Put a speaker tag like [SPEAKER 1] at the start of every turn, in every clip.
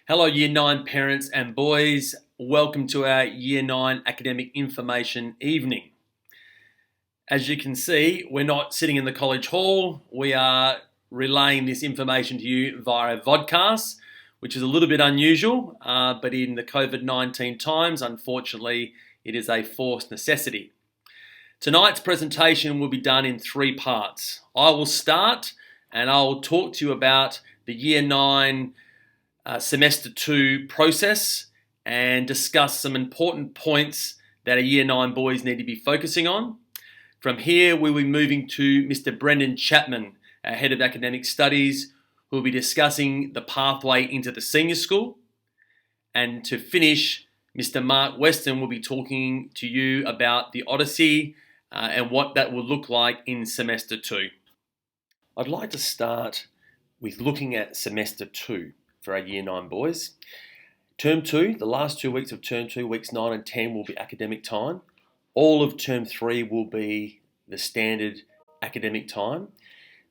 [SPEAKER 1] Hello Year 9 parents and boys, welcome to our Year 9 Academic Information Evening. As you can see, we're not sitting in the college hall, we are relaying this information to you via a vodcast, which is a little bit unusual, but in the COVID-19 times, unfortunately, it is a forced necessity. Tonight's presentation will be done in 3 parts. I will start and I will talk to you about the Year 9 Semester 2 process and discuss some important points that our Year 9 boys need to be focusing on. From here, we'll be moving to Mr. Brendan Chapman, our Head of Academic Studies, who will be discussing the pathway into the senior school. And to finish, Mr. Mark Weston will be talking to you about the Odyssey and what that will look like in Semester 2. I'd like to start with looking at Semester 2. For our Year 9 boys. Term 2, the last 2 weeks of Term 2, weeks 9 and 10 will be academic time. All of Term 3 will be the standard academic time.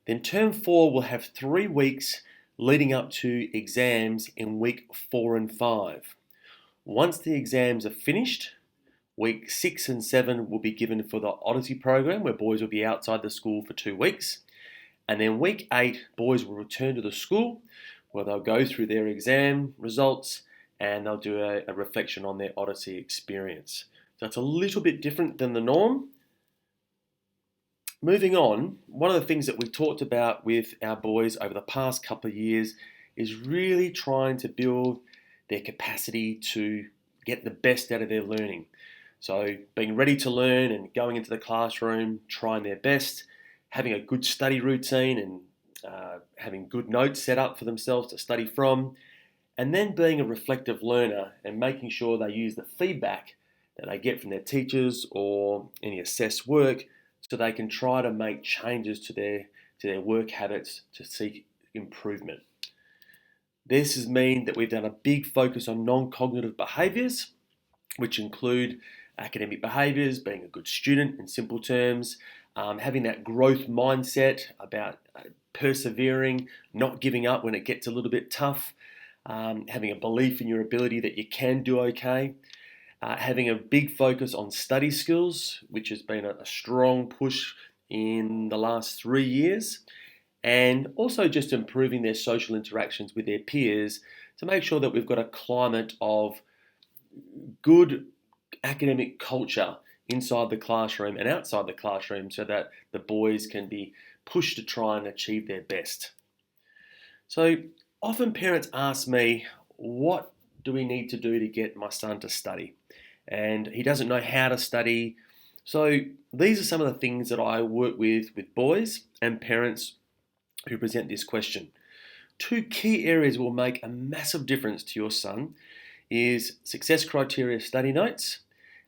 [SPEAKER 1] Then Term 4 will have 3 weeks leading up to exams in week 4 and 5. Once the exams are finished, week 6 and 7 will be given for the Odyssey program, where boys will be outside the school for 2 weeks. And then week 8, boys will return to the school, where they'll go through their exam results and they'll do a reflection on their Odyssey experience. So it's a little bit different than the norm. Moving on, one of the things that we've talked about with our boys over the past couple of years is really trying to build their capacity to get the best out of their learning. So being ready to learn and going into the classroom, trying their best, having a good study routine and having good notes set up for themselves to study from, and then being a reflective learner and making sure they use the feedback that they get from their teachers or any assessed work so they can try to make changes to their work habits to seek improvement. This has meant that we've done a big focus on non-cognitive behaviours, which include academic behaviours, being a good student in simple terms, having that growth mindset about persevering, not giving up when it gets a little bit tough, having a belief in your ability that you can do okay, having a big focus on study skills, which has been a strong push in the last 3 years, and also just improving their social interactions with their peers to make sure that we've got a climate of good academic culture inside the classroom and outside the classroom so that the boys can be pushed to try and achieve their best. So often parents ask me, what do we need to do to get my son to study? And he doesn't know how to study. So these are some of the things that I work with boys and parents who present this question. 2 key areas will make a massive difference to your son is success criteria study notes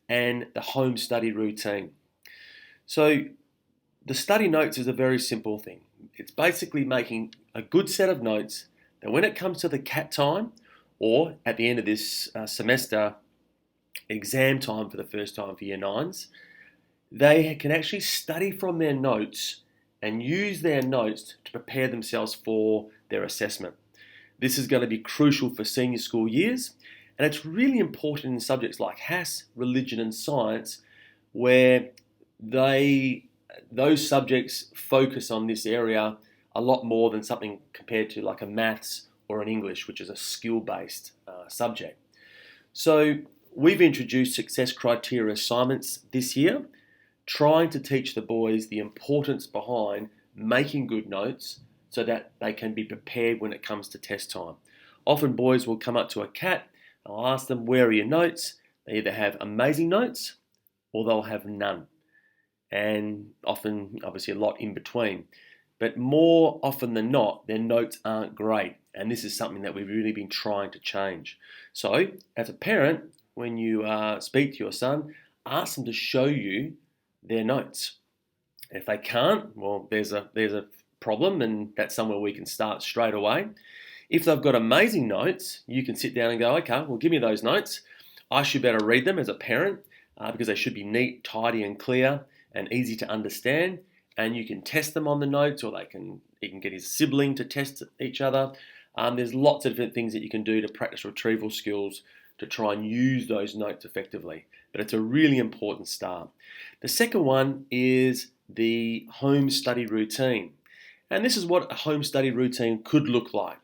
[SPEAKER 1] and the home study routine. So the study notes is a very simple thing. It's basically making a good set of notes that when it comes to the CAT time or at the end of this semester exam time for the first time for Year 9s, they can actually study from their notes and use their notes to prepare themselves for their assessment. This is going to be crucial for senior school years, and it's really important in subjects like HASS, religion and science, where those subjects focus on this area a lot more than something compared to like a maths or an English, which is a skill-based subject. So we've introduced success criteria assignments this year, trying to teach the boys the importance behind making good notes so that they can be prepared when it comes to test time. Often boys will come up to a CAT, I'll ask them, where are your notes? They either have amazing notes or they'll have none. And often, obviously, a lot in between. But more often than not, their notes aren't great. And this is something that we've really been trying to change. So, as a parent, when you speak to your son, ask them to show you their notes. If they can't, well, there's a problem, and that's somewhere we can start straight away. If they've got amazing notes, you can sit down and go, okay, well, give me those notes. I should be able to read them as a parent because they should be neat, tidy and clear and easy to understand. And you can test them on the notes, or you can get his sibling to test each other. There's lots of different things that you can do to practice retrieval skills to try and use those notes effectively. But it's a really important start. The second one is the home study routine. And this is what a home study routine could look like.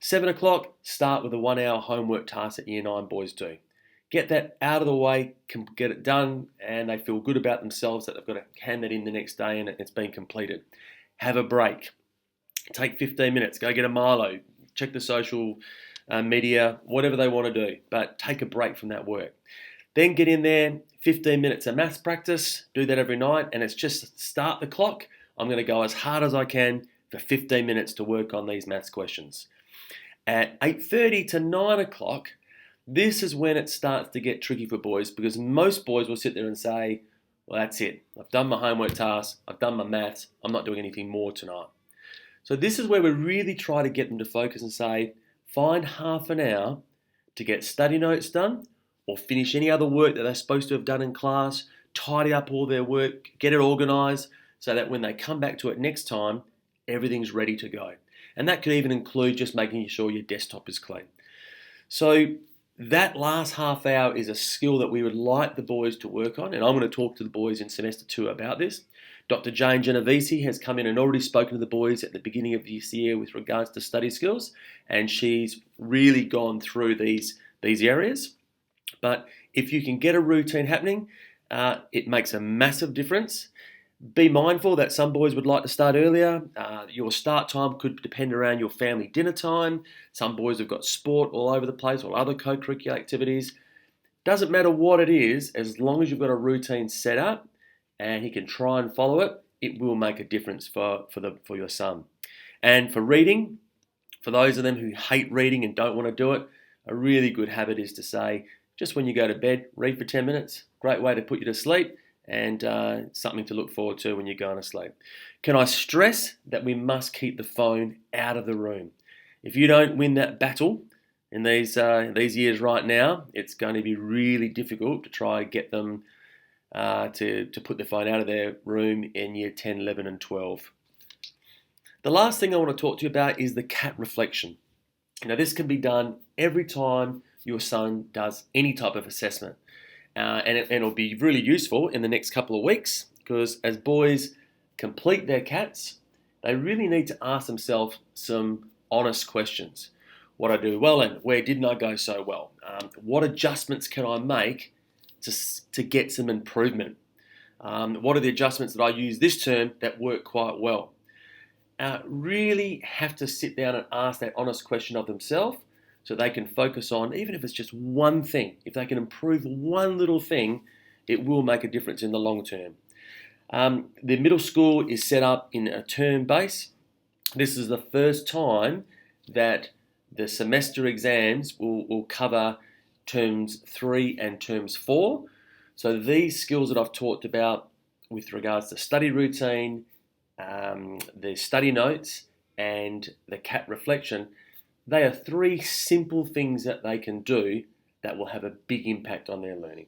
[SPEAKER 1] 7 o'clock, start with a 1 hour homework task that Year 9 boys do. Get that out of the way, get it done, and they feel good about themselves that they've got to hand that in the next day and it's been completed. Have a break. Take 15 minutes, go get a Milo, check the social media, whatever they want to do, but take a break from that work. Then get in there, 15 minutes of maths practice, do that every night, and it's just start the clock. I'm going to go as hard as I can for 15 minutes to work on these maths questions. At 8:30 to 9 o'clock, this is when it starts to get tricky for boys because most boys will sit there and say, well, that's it. I've done my homework tasks. I've done my maths. I'm not doing anything more tonight. So this is where we really try to get them to focus and say, find half an hour to get study notes done or finish any other work that they're supposed to have done in class, tidy up all their work, get it organised so that when they come back to it next time, everything's ready to go. And that could even include just making sure your desktop is clean. So that last half hour is a skill that we would like the boys to work on, and I'm going to talk to the boys in semester 2 about this. Dr. Jane Genovese has come in and already spoken to the boys at the beginning of this year with regards to study skills, and she's really gone through these areas. But if you can get a routine happening, it makes a massive difference. Be mindful that some boys would like to start earlier. Your start time could depend around your family dinner time. Some boys have got sport all over the place or other co-curricular activities. Doesn't matter what it is, as long as you've got a routine set up and he can try and follow it, it will make a difference for your son. And for reading, for those of them who hate reading and don't want to do it, a really good habit is to say, just when you go to bed, read for 10 minutes. Great way to put you to sleep. And something to look forward to when you're going to sleep. Can I stress that we must keep the phone out of the room? If you don't win that battle in these years right now, it's going to be really difficult to try and get them to put the phone out of their room in year 10, 11 and 12. The last thing I want to talk to you about is the CAT reflection. Now this can be done every time your son does any type of assessment. And it'll be really useful in the next couple of weeks because as boys complete their CATs, they really need to ask themselves some honest questions. What I do well and where didn't I go so well? What adjustments can I make to get some improvement? What are the adjustments that I use this term that work quite well? Really have to sit down and ask that honest question of themselves so they can focus on, even if it's just one thing, if they can improve one little thing, it will make a difference in the long term. The middle school is set up in a term base. This is the first time that the semester exams will cover terms 3 and terms 4. So these skills that I've talked about with regards to study routine, the study notes, and the CAT reflection, they are 3 simple things that they can do that will have a big impact on their learning.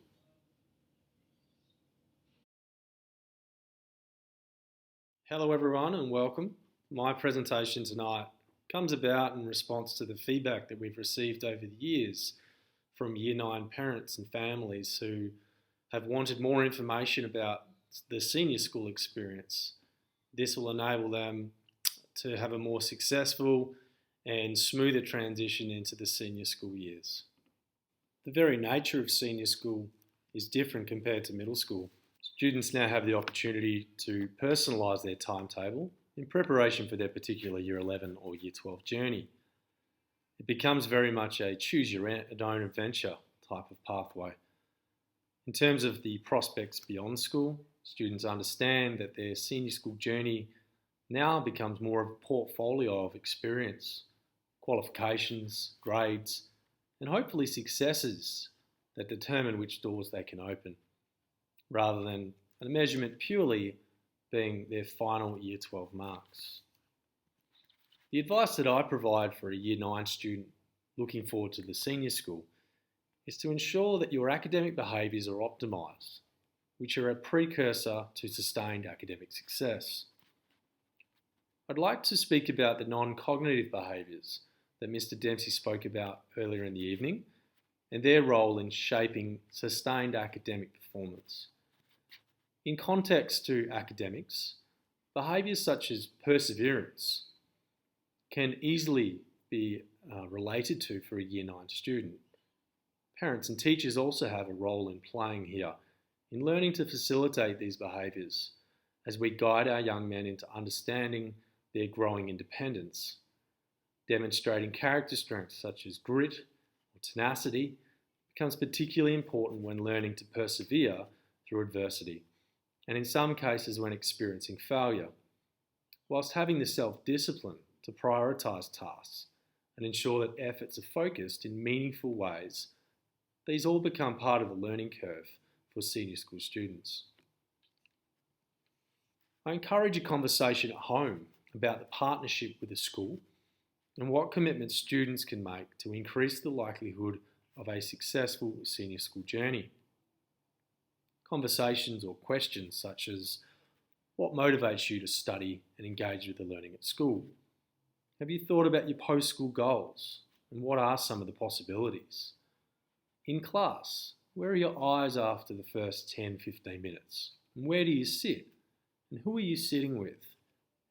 [SPEAKER 2] Hello everyone and welcome. My presentation tonight comes about in response to the feedback that we've received over the years from Year 9 parents and families who have wanted more information about the senior school experience. This will enable them to have a more successful and smoother transition into the senior school years. The very nature of senior school is different compared to middle school. Students now have the opportunity to personalise their timetable in preparation for their particular Year 11 or Year 12 journey. It becomes very much a choose your own adventure type of pathway. In terms of the prospects beyond school, students understand that their senior school journey now becomes more of a portfolio of experience, qualifications, grades, and hopefully successes that determine which doors they can open, rather than a measurement purely being their final Year 12 marks. The advice that I provide for a Year 9 student looking forward to the senior school is to ensure that your academic behaviours are optimised, which are a precursor to sustained academic success. I'd like to speak about the non-cognitive behaviours that Mr. Dempsey spoke about earlier in the evening, and their role in shaping sustained academic performance. In context to academics, behaviours such as perseverance can easily be related to for a Year 9 student. Parents and teachers also have a role in playing here in learning to facilitate these behaviours as we guide our young men into understanding their growing independence. Demonstrating character strengths such as grit or tenacity becomes particularly important when learning to persevere through adversity, and in some cases when experiencing failure, whilst having the self-discipline to prioritise tasks and ensure that efforts are focused in meaningful ways. These all become part of the learning curve for senior school students. I encourage a conversation at home about the partnership with the school and what commitments students can make to increase the likelihood of a successful senior school journey. Conversations or questions such as, what motivates you to study and engage with the learning at school? Have you thought about your post-school goals and what are some of the possibilities? In class, where are your eyes after the first 10-15 minutes? And where do you sit? And who are you sitting with?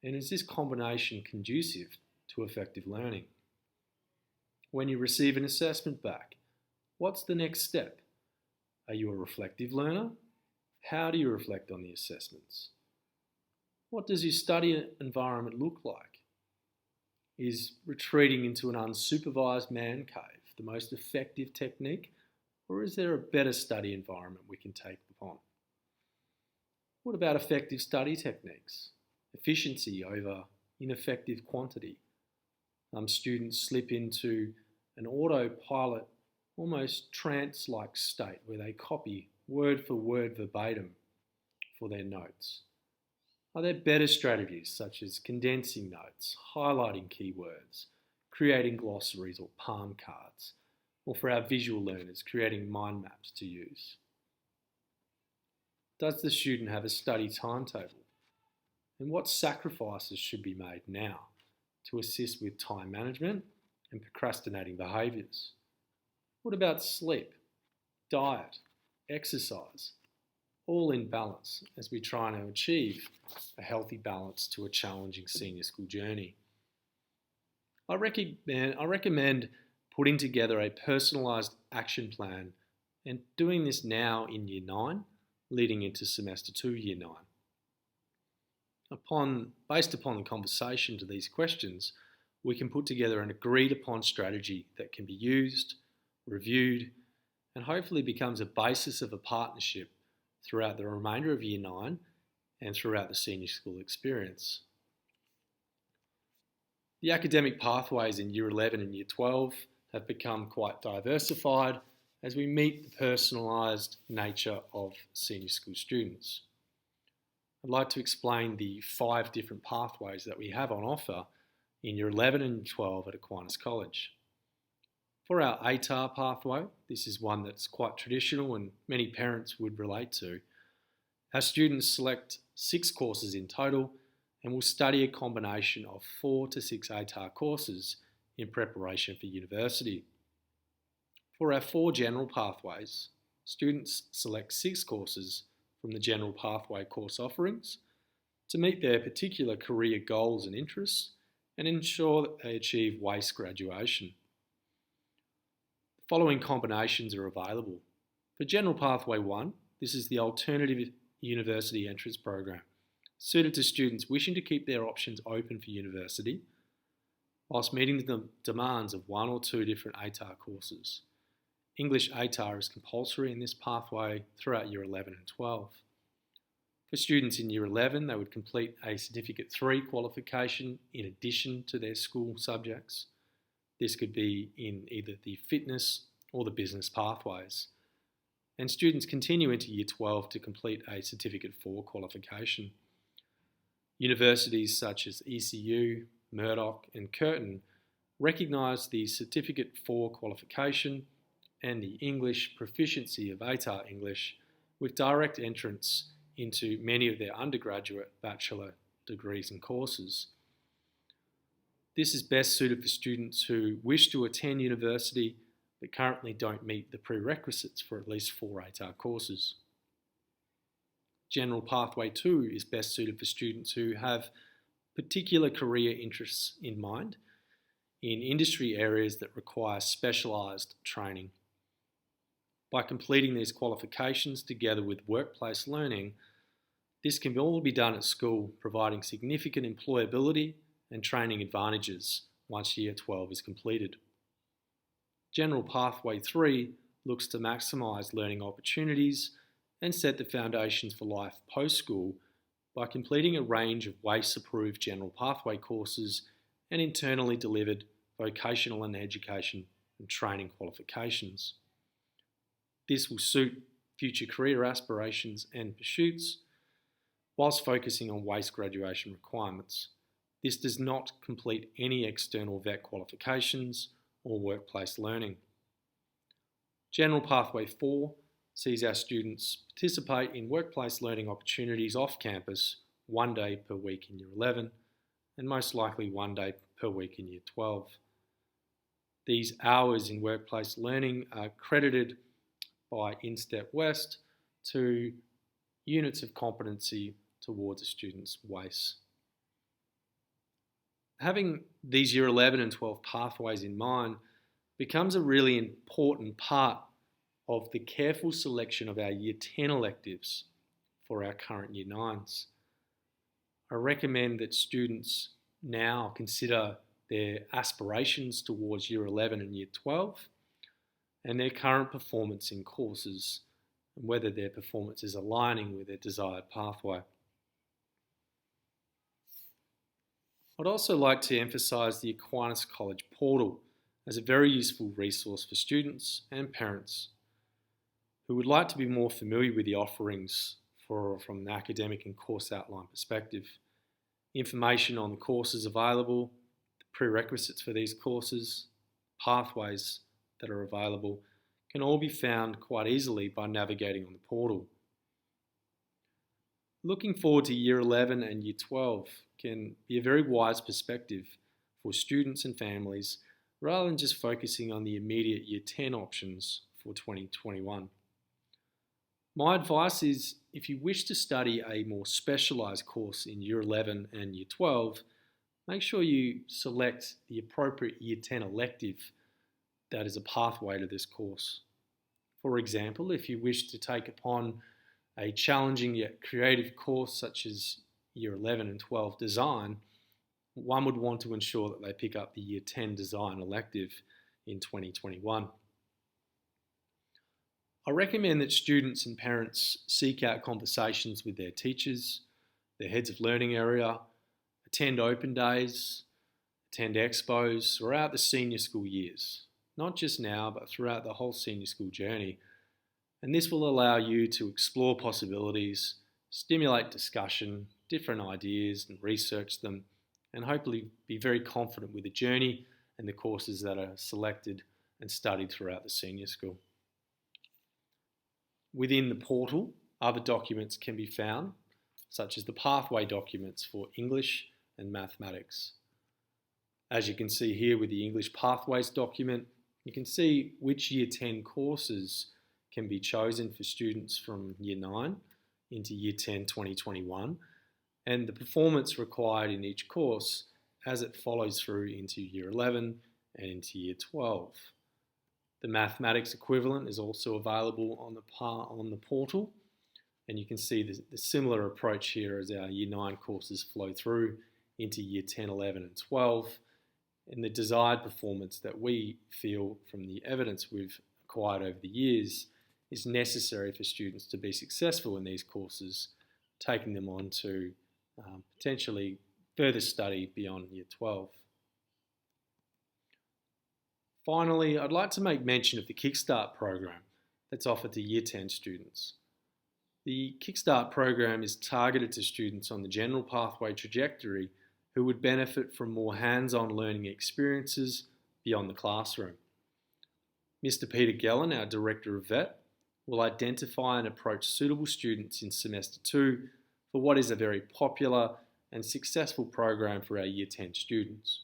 [SPEAKER 2] And is this combination conducive to effective learning? When you receive an assessment back, what's the next step? Are you a reflective learner? How do you reflect on the assessments? What does your study environment look like? Is retreating into an unsupervised man cave the most effective technique, or is there a better study environment we can take upon? What about effective study techniques? Efficiency over ineffective quantity. Students slip into an autopilot, almost trance-like state where they copy word for word verbatim for their notes. Are there better strategies such as condensing notes, highlighting keywords, creating glossaries or palm cards, or for our visual learners, creating mind maps to use? Does the student have a study timetable? And what sacrifices should be made now to assist with time management and procrastinating behaviours? What about sleep, diet, exercise? All in balance as we try to achieve a healthy balance to a challenging senior school journey. I recommend putting together a personalised action plan and doing this now in Year 9, leading into Semester 2, Year 9. Based upon the conversation to these questions, we can put together an agreed upon strategy that can be used, reviewed, and hopefully becomes a basis of a partnership throughout the remainder of Year 9 and throughout the senior school experience. The academic pathways in Year 11 and Year 12 have become quite diversified as we meet the personalised nature of senior school students. I'd like to explain the 5 different pathways that we have on offer in Year 11 and 12 at Aquinas College. For our ATAR pathway, this is one that's quite traditional and many parents would relate to. Our students select 6 courses in total and will study a combination of 4 to 6 ATAR courses in preparation for university. For our 4 general pathways, students select 6 courses from the general pathway course offerings to meet their particular career goals and interests and ensure that they achieve WACE graduation. The following combinations are available. For General Pathway 1, this is the Alternative University Entrance Program, suited to students wishing to keep their options open for university, whilst meeting the demands of 1 or 2 different ATAR courses. English ATAR is compulsory in this pathway throughout Year 11 and 12. For students in Year 11, they would complete a Certificate 3 qualification in addition to their school subjects. This could be in either the fitness or the business pathways. And students continue into Year 12 to complete a Certificate 4 qualification. Universities such as ECU, Murdoch and Curtin recognise the Certificate 4 qualification and the English proficiency of ATAR English with direct entrance into many of their undergraduate bachelor degrees and courses. This is best suited for students who wish to attend university but currently don't meet the prerequisites for at least 4 8-hour courses. General Pathway 2 is best suited for students who have particular career interests in mind in industry areas that require specialised training. By completing these qualifications together with workplace learning, this can all be done at school, providing significant employability and training advantages once Year 12 is completed. General Pathway 3 looks to maximise learning opportunities and set the foundations for life post-school by completing a range of WACE-approved General Pathway courses and internally delivered vocational and education and training qualifications. This will suit future career aspirations and pursuits whilst focusing on WACE graduation requirements. This does not complete any external VET qualifications or workplace learning. General Pathway 4 sees our students participate in workplace learning opportunities off campus 1 day per week in Year 11 and most likely 1 day per week in Year 12. These hours in workplace learning are credited by InStep West to units of competency towards a student's WACE. Having these Year 11 and 12 pathways in mind becomes a really important part of the careful selection of our Year 10 electives for our current Year 9s. I recommend that students now consider their aspirations towards Year 11 and Year 12 and their current performance in courses and whether their performance is aligning with their desired pathway. I'd also like to emphasise the Aquinas College portal as a very useful resource for students and parents who would like to be more familiar with the offerings from an academic and course outline perspective. Information on the courses available, the prerequisites for these courses, pathways that are available can all be found quite easily by navigating on the portal. Looking forward to Year 11 and Year 12 can be a very wise perspective for students and families rather than just focusing on the immediate Year 10 options for 2021. My advice is if you wish to study a more specialised course in Year 11 and Year 12, make sure you select the appropriate Year 10 elective that is a pathway to this course. For example, if you wish to take upon a challenging yet creative course such as Year 11 and 12 design, one would want to ensure that they pick up the Year 10 design elective in 2021. I recommend that students and parents seek out conversations with their teachers, their heads of learning area, attend open days, attend expos throughout the senior school years, not just now but throughout the whole senior school journey. And this will allow you to explore possibilities, stimulate discussion, different ideas and research them, and hopefully be very confident with the journey and the courses that are selected and studied throughout the senior school. Within the portal, other documents can be found, such as the pathway documents for English and mathematics. As you can see here with the English Pathways document, you can see which Year 10 courses can be chosen for students from Year 9 into Year 10 2021 and the performance required in each course as it follows through into Year 11 and into Year 12. The mathematics equivalent is also available on the portal, and you can see the similar approach here as our Year 9 courses flow through into Year 10, 11 and 12, and the desired performance that we feel from the evidence we've acquired over the years is necessary for students to be successful in these courses, taking them on to potentially further study beyond Year 12. Finally, I'd like to make mention of the Kickstart program that's offered to Year 10 students. The Kickstart program is targeted to students on the general pathway trajectory who would benefit from more hands-on learning experiences beyond the classroom. Mr. Peter Gellin, our Director of VET, will identify and approach suitable students in Semester 2 for what is a very popular and successful program for our Year 10 students.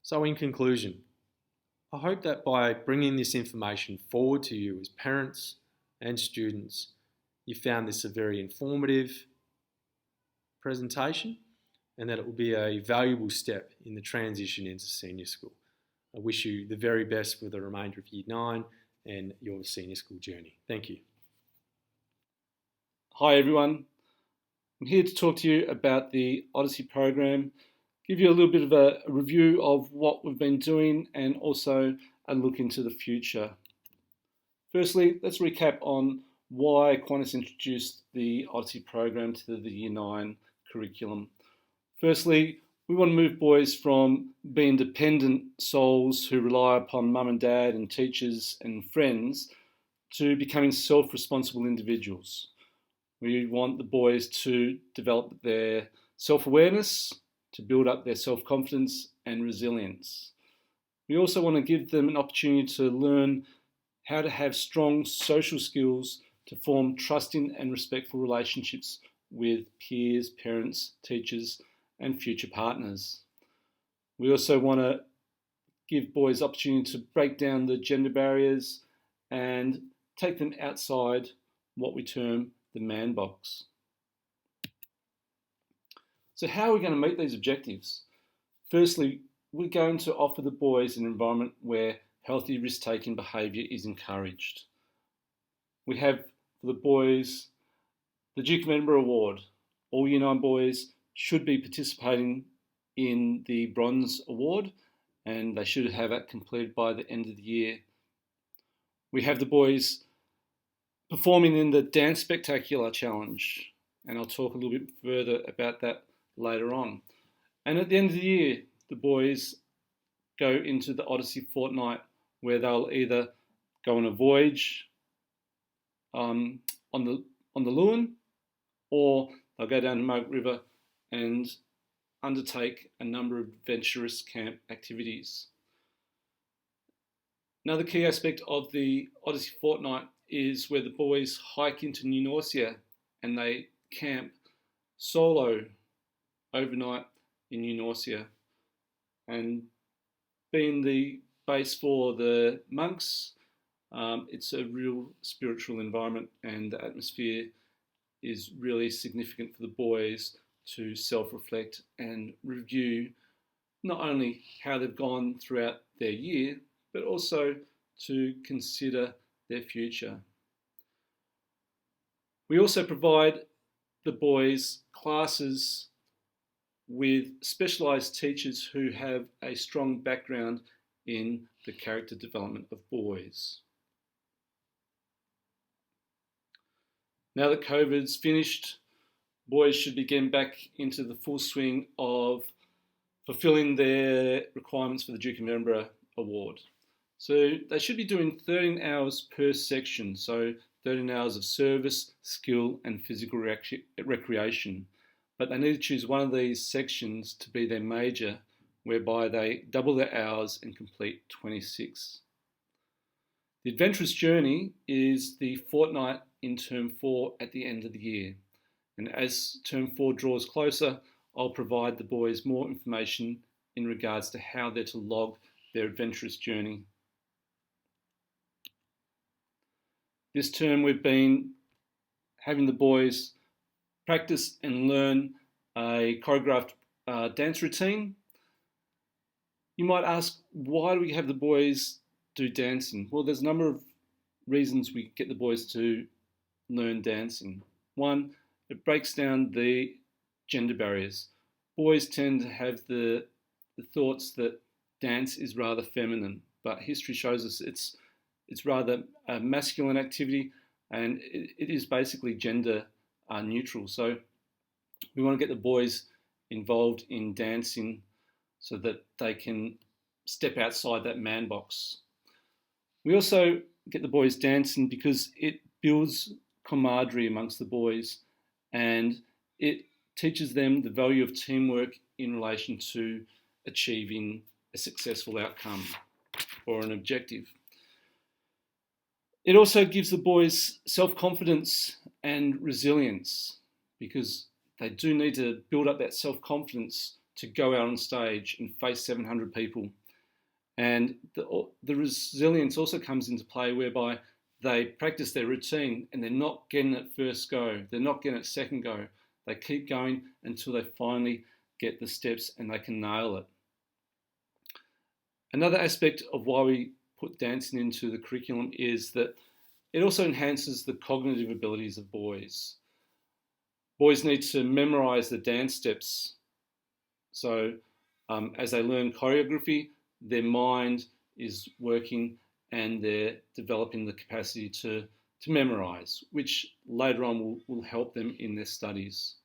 [SPEAKER 2] So in conclusion, I hope that by bringing this information forward to you as parents and students, you found this a very informative presentation and that it will be a valuable step in the transition into senior school. I wish you the very best for the remainder of Year 9 and your senior school journey. Thank you.
[SPEAKER 3] Hi everyone, I'm here to talk to you about the Odyssey program, give you a little bit of a review of what we've been doing and also a look into the future. Firstly, let's recap on why Qantas introduced the Odyssey program to the Year 9 curriculum. Firstly, we want to move boys from being dependent souls who rely upon mum and dad and teachers and friends to becoming self-responsible individuals. We want the boys to develop their self-awareness, to build up their self-confidence and resilience. We also want to give them an opportunity to learn how to have strong social skills to form trusting and respectful relationships with peers, parents, teachers, and future partners. We also want to give boys opportunity to break down the gender barriers and take them outside what we term the man box. So how are we going to meet these objectives? Firstly, we're going to offer the boys an environment where healthy risk-taking behaviour is encouraged. We have for the boys the Duke of Edinburgh Award. All Year 9 boys should be participating in the Bronze Award and they should have that completed by the end of the year. We have the boys performing in the Dance Spectacular Challenge, and I'll talk a little bit further about that later on. And at the end of the year, the boys go into the Odyssey fortnight where they'll either go on a voyage on the Lewin, or they'll go down to Margaret River and undertake a number of adventurous camp activities. Another key aspect of the Odyssey fortnight is where the boys hike into New Norcia and they camp solo overnight in New Norcia. And being the base for the monks, it's a real spiritual environment and the atmosphere is really significant for the boys to self-reflect and review not only how they've gone throughout their year, but also to consider their future. We also provide the boys classes with specialised teachers who have a strong background in the character development of boys. Now that COVID's finished, boys should be getting back into the full swing of fulfilling their requirements for the Duke of Edinburgh Award. So they should be doing 13 hours per section, so 13 hours of service, skill and physical recreation. But they need to choose one of these sections to be their major, whereby they double their hours and complete 26. The Adventurous Journey is the fortnight in Term 4 at the end of the year. And as Term 4 draws closer, I'll provide the boys more information in regards to how they're to log their adventurous journey. This term we've been having the boys practice and learn a choreographed dance routine. You might ask, why do we have the boys do dancing? Well, there's a number of reasons we get the boys to learn dancing. One, it breaks down the gender barriers. Boys tend to have the thoughts that dance is rather feminine, but history shows us it's rather a masculine activity, and it is basically gender neutral. So we want to get the boys involved in dancing so that they can step outside that man box. We also get the boys dancing because it builds camaraderie amongst the boys and it teaches them the value of teamwork in relation to achieving a successful outcome or an objective. It also gives the boys self-confidence and resilience because they do need to build up that self-confidence to go out on stage and face 700 people. And the resilience also comes into play whereby they practice their routine and they're not getting it first go. They're not getting it second go. They keep going until they finally get the steps and they can nail it. Another aspect of why we put dancing into the curriculum is that it also enhances the cognitive abilities of boys. Boys need to memorize the dance steps. So as they learn choreography, their mind is working and they're developing the capacity to memorize, which later on will help them in their studies.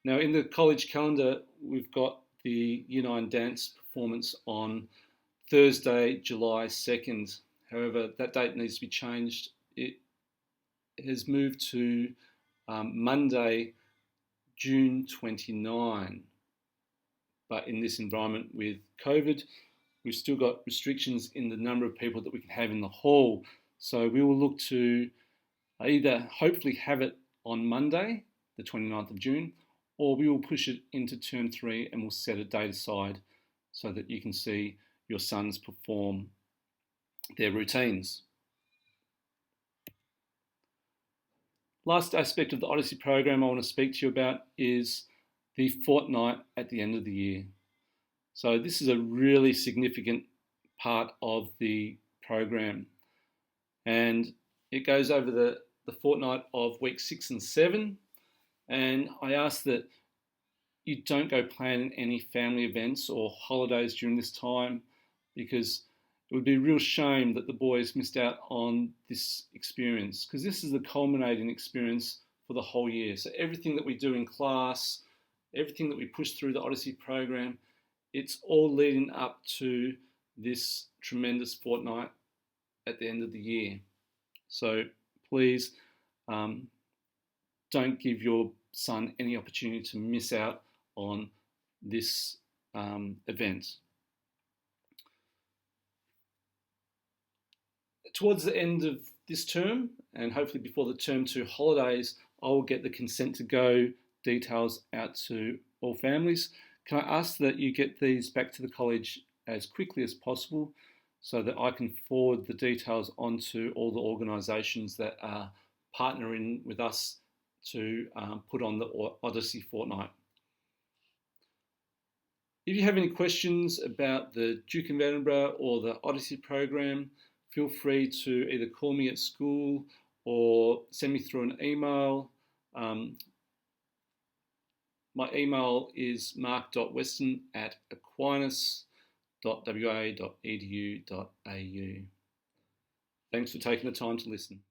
[SPEAKER 3] Now, in the college calendar, we've got the Year 9 dance performance on Thursday, July 2nd. However, that date needs to be changed. It has moved to Monday, June 29. But in this environment with COVID, we've still got restrictions in the number of people that we can have in the hall. So we will look to either hopefully have it on Monday, the 29th of June, or we will push it into term 3 and we'll set a date aside so that you can see your sons perform their routines. Last aspect of the Odyssey program I want to speak to you about is the fortnight at the end of the year. So this is a really significant part of the program, and it goes over the fortnight of weeks 6 and 7, and I ask that you don't go planning any family events or holidays during this time, because it would be a real shame that the boys missed out on this experience, because this is the culminating experience for the whole year. So everything that we do in class, everything that we push through the Odyssey program, it's all leading up to this tremendous fortnight at the end of the year. So please don't give your son any opportunity to miss out on this event. Towards the end of this term, and hopefully before the term 2 holidays, I will get the consent to go details out to all families. Can I ask that you get these back to the college as quickly as possible so that I can forward the details onto all the organisations that are partnering with us to put on the Odyssey Fortnight. If you have any questions about the Duke of Edinburgh or the Odyssey program, feel free to either call me at school or send me through an email. My email is mark.weston@aquinas.wa.edu.au. Thanks for taking the time to listen.